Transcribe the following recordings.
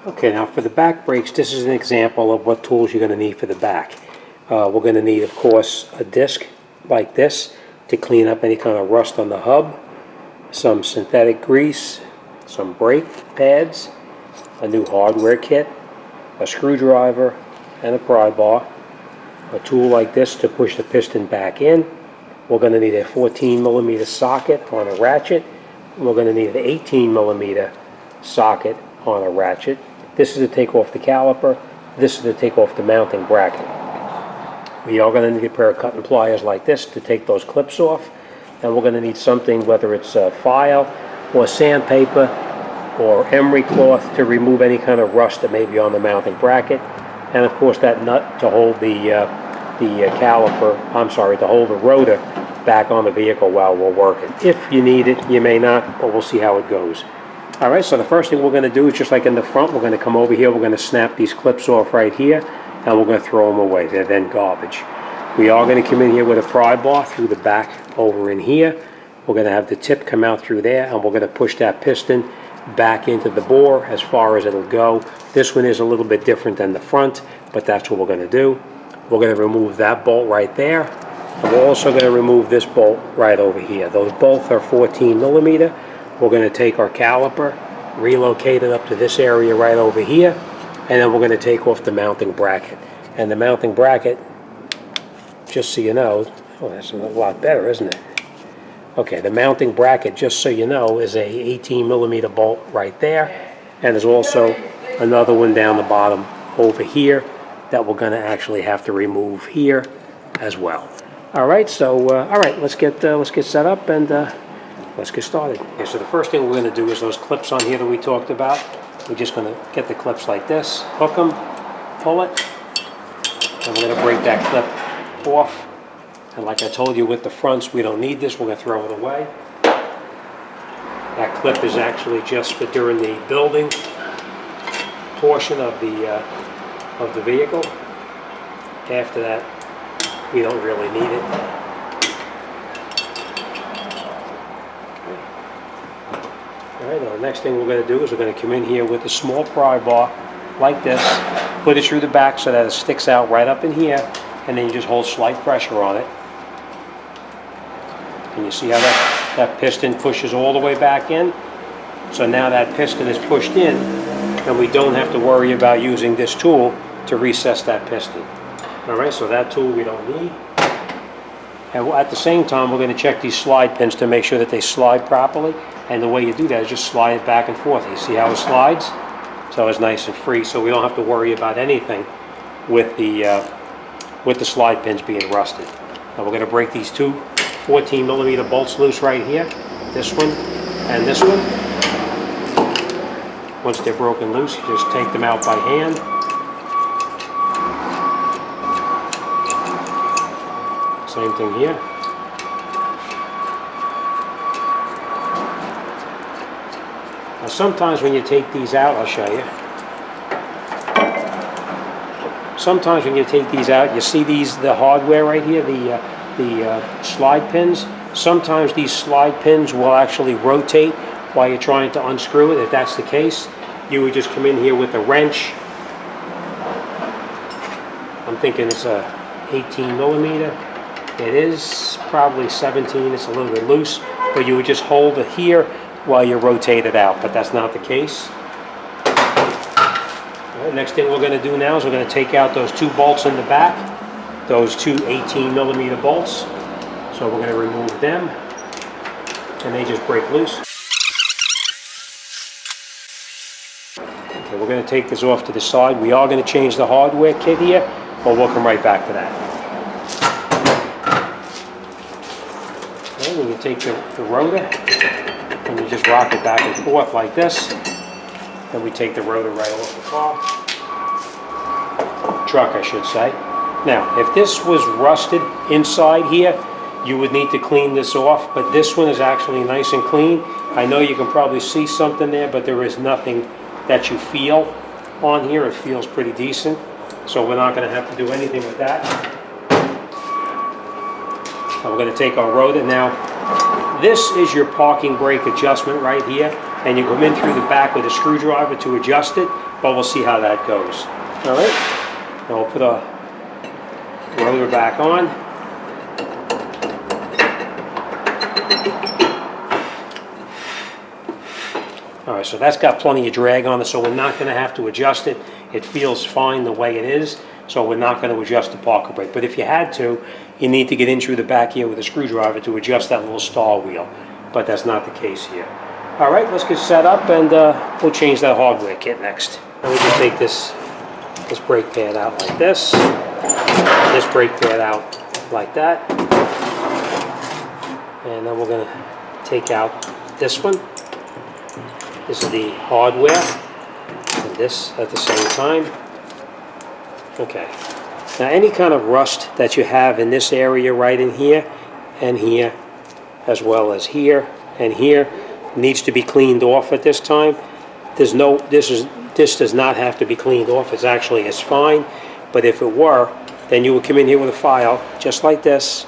Okay, now for the back brakes, this is an example of what tools you're going to need for the back. We're going to need, of course, a disc like this to clean up any kind of rust on the hub, some synthetic grease, some brake pads, a new hardware kit, a screwdriver, and a pry bar, a tool like this to push the piston back in. We're going to need a 14mm socket on a ratchet. We're going to need an 18mm socket on a ratchet. This is to take off the caliper. This is to take off the mounting bracket. We are going to need a pair of cutting pliers like this to take those clips off. And we're going to need something, whether it's a file or sandpaper or emery cloth, to remove any kind of rust that may be on the mounting bracket. And of course that nut to hold the to hold the rotor back on the vehicle while we're working. If you need it, you may not, but we'll see how it goes. Alright, so the first thing we're going to do is, just like in the front, we're going to come over here, we're going to snap these clips off right here, and we're going to throw them away. They're then garbage. We are going to come in here with a pry bar through the back over in here. We're going to have the tip come out through there, and we're going to push that piston back into the bore as far as it'll go. This one is a little bit different than the front, but that's what we're going to do. We're going to remove that bolt right there, and we're also going to remove this bolt right over here. Those both are 14mm. We're going to take our caliper, relocate it up to this area right over here, and then we're going to take off the mounting bracket. And the mounting bracket, just so you know, oh, that's a lot better, isn't it? Okay, the mounting bracket, just so you know, is a 18mm bolt right there, and there's also another one down the bottom over here that we're going to actually have to remove here as well. All right, so let's get set up and let's get started. Okay, so the first thing we're going to do is those clips on here that we talked about. We're just going to get the clips like this, hook them, pull it, and we're going to break that clip off. And like I told you with the fronts, we don't need this. We're going to throw it away. That clip is actually just for during the building portion of the vehicle. After that, we don't really need it. Alright, now the next thing we're going to do is we're going to come in here with a small pry bar like this, put it through the back so that it sticks out right up in here, and then you just hold slight pressure on it. And you see how that piston pushes all the way back in? So now that piston is pushed in, and we don't have to worry about using this tool to recess that piston. Alright, so that tool we don't need. And at the same time, we're going to check these slide pins to make sure that they slide properly. And the way you do that is just slide it back and forth. You see how it slides? So it's nice and free, so we don't have to worry about anything with the slide pins being rusted. Now we're going to break these two 14mm bolts loose right here. This one and this one. Once they're broken loose, you just take them out by hand. Same thing here. Now sometimes when you take these out, I'll show you. Sometimes when you take these out, you see the hardware right here, the slide pins. Sometimes these slide pins will actually rotate while you're trying to unscrew it. If that's the case, you would just come in here with a wrench. I'm thinking it's a 18mm. It is probably 17, it's a little bit loose, but you would just hold it here while you rotate it out, but that's not the case. Right, next thing we're going to do now is we're going to take out those two bolts in the back, those two 18mm bolts. So we're going to remove them, and they just break loose. Okay, we're going to take this off to the side. We are going to change the hardware kit here, but we'll come right back to that. When you take the rotor and you just rock it back and forth like this, then we take the rotor right off the car, truck I should say. Now if this was rusted inside here, you would need to clean this off, but this one is actually nice and clean. I know you can probably see something there, but there is nothing that you feel on here. It feels pretty decent, so we're not going to have to do anything with that. We're going to take our rotor now. this is your parking brake adjustment right here, and you come in through the back with a screwdriver to adjust it, but we'll see how that goes. All right, now we'll put our rotor back on. All right, so that's got plenty of drag on it, so we're not going to have to adjust it. It feels fine the way it is, so we're not going to adjust the parking brake. But if you had to, you need to get in through the back here with a screwdriver to adjust that little star wheel, but that's not the case here. All right, let's get set up, and we'll change that hardware kit next. Now we can take this brake pad out like this brake pad out like that, and then we're going to take out this one. This is the hardware, and this at the same time. Okay. Now any kind of rust that you have in this area right in here, and here, as well as here and here, needs to be cleaned off at this time. This does not have to be cleaned off. It's fine, but if it were, then you would come in here with a file, just like this,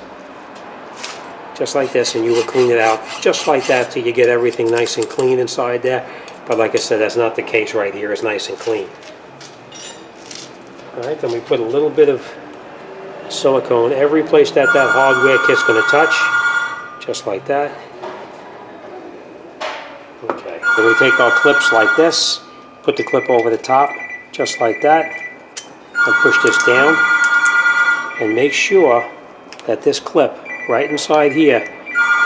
and you would clean it out just like that till you get everything nice and clean inside there. But like I said, that's not the case right here. It's nice and clean. All right, then we put a little bit of silicone every place that hardware kit's going to touch, just like that. Okay, then we take our clips like this, put the clip over the top, just like that, and push this down, and make sure that this clip right inside here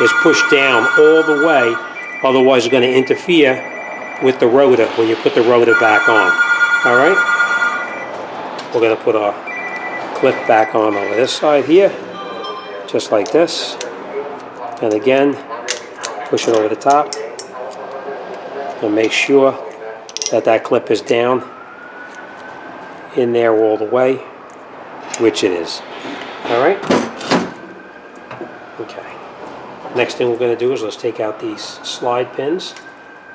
is pushed down all the way, otherwise it's going to interfere with the rotor when you put the rotor back on. All right, we're going to put our clip back on over this side here, just like this, and again push it over the top and make sure that clip is down in there all the way, which it is. All right. Okay. Next thing we're going to do is let's take out these slide pins.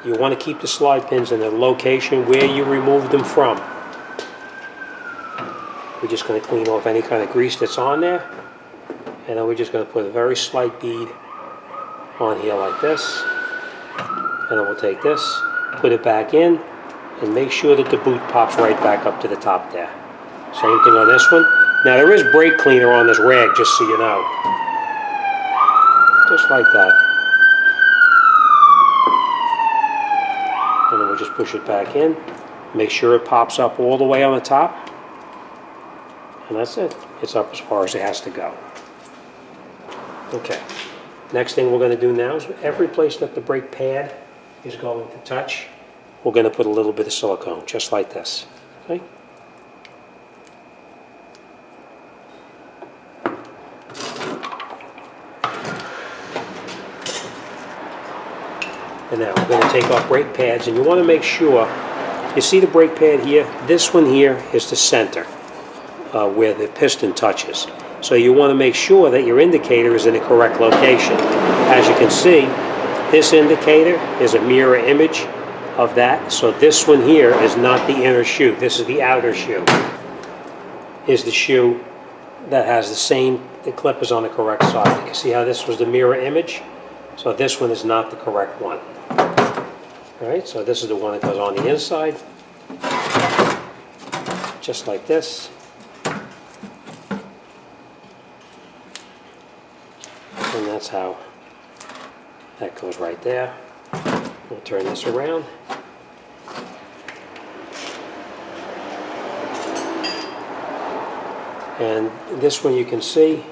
You want to keep the slide pins in the location where you removed them from. We're just going to clean off any kind of grease that's on there, and then we're just going to put a very slight bead on here like this, and then we'll take this, put it back in, and make sure that the boot pops right back up to the top there. Same thing on this one. Now there is brake cleaner on this rag, just so you know. Just like that. And then we'll just push it back in. Make sure it pops up all the way on the top. And that's it. It's up as far as it has to go. Okay. Next thing we're going to do now is every place that the brake pad is going to touch, we're going to put a little bit of silicone, just like this. Okay? And now we're going to take our brake pads, and you want to make sure, you see the brake pad here? This one here is the center, where the piston touches. So you want to make sure that your indicator is in the correct location. As you can see, this indicator is a mirror image of that. So this one here is not the inner shoe. This is the outer shoe. Is the shoe that has the clip is on the correct side. You can see how this was the mirror image? So this one is not the correct one. All right, so this is the one that goes on the inside, just like this. And that's how that goes right there. We'll turn this around. And this one you can see,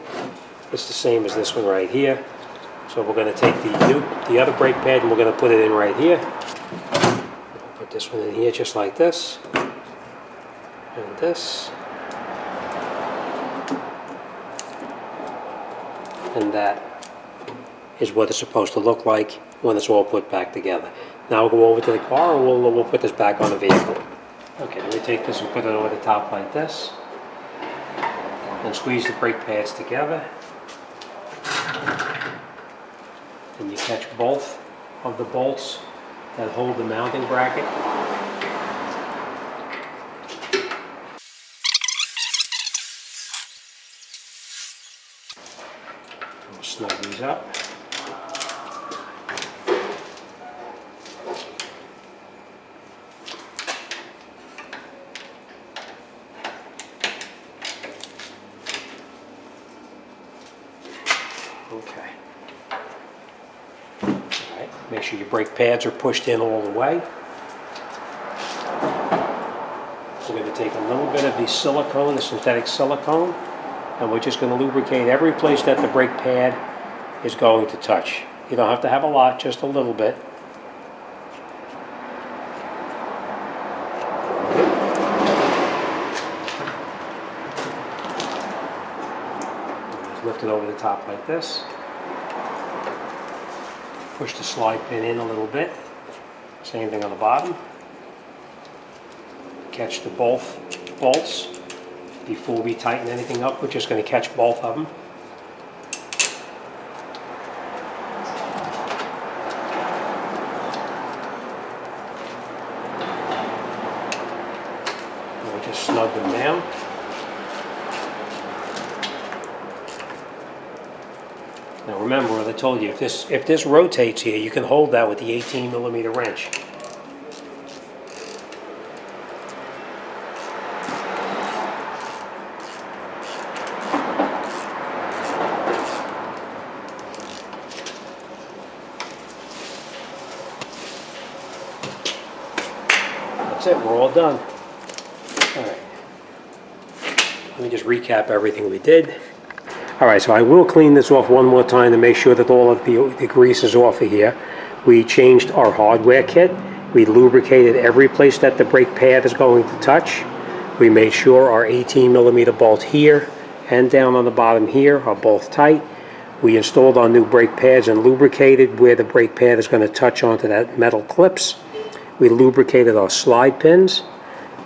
it's the same as this one right here. So we're going to take the other brake pad and we're going to put it in right here. We'll put this one in here just like this. And this. And that is what it's supposed to look like when it's all put back together. Now we'll go over to the car and we'll put this back on the vehicle. Okay, let me take this and put it over the top like this. And squeeze the brake pads together. And you catch both of the bolts that hold the mounting bracket. We'll snug these up. Make sure your brake pads are pushed in all the way. We're going to take a little bit of the silicone, the synthetic silicone, and we're just going to lubricate every place that the brake pad is going to touch. You don't have to have a lot, just a little bit. Lift it over the top like this. Push the slide pin in a little bit. Same thing on the bottom. Catch the both bolts. Before we tighten anything up, we're just going to catch both of them. And we'll just snug them down. Now remember what I told you, if this rotates here, you can hold that with the 18mm wrench. That's it, we're all done. All right. Let me just recap everything we did. All right, so I will clean this off one more time to make sure that all of the grease is off of here. We changed our hardware kit. We lubricated every place that the brake pad is going to touch. We made sure our 18mm bolts here and down on the bottom here are both tight. We installed our new brake pads and lubricated where the brake pad is going to touch onto that metal clips. We lubricated our slide pins.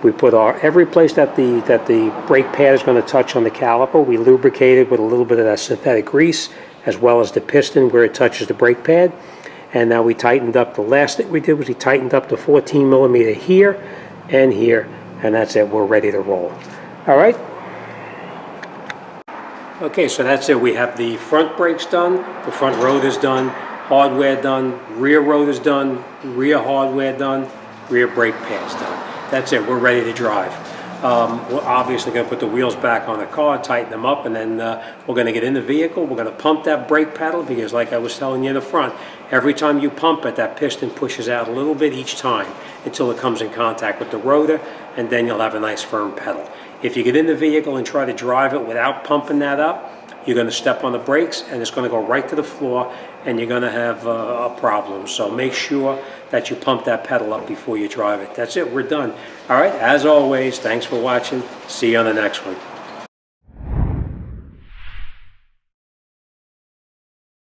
We put every place that the brake pad is going to touch on the caliper, we lubricated with a little bit of that synthetic grease, as well as the piston where it touches the brake pad. And now we tightened up. The last thing we did was we tightened up the 14mm here and here, and that's it. We're ready to roll. All right. Okay, so that's it. We have the front brakes done, the front rotors done, hardware done, rear rotors done, rear hardware done, rear brake pads done. That's it, we're ready to drive. We're obviously going to put the wheels back on the car, tighten them up, and then we're going to get in the vehicle. We're going to pump that brake pedal because, like I was telling you in the front, every time you pump it, that piston pushes out a little bit each time until it comes in contact with the rotor, and then you'll have a nice firm pedal. If you get in the vehicle and try to drive it without pumping that up, you're going to step on the brakes and it's going to go right to the floor and you're going to have a problem. So make sure that you pump that pedal up before you drive it. That's it, we're done. All right, as always, thanks for watching. See you on the next one.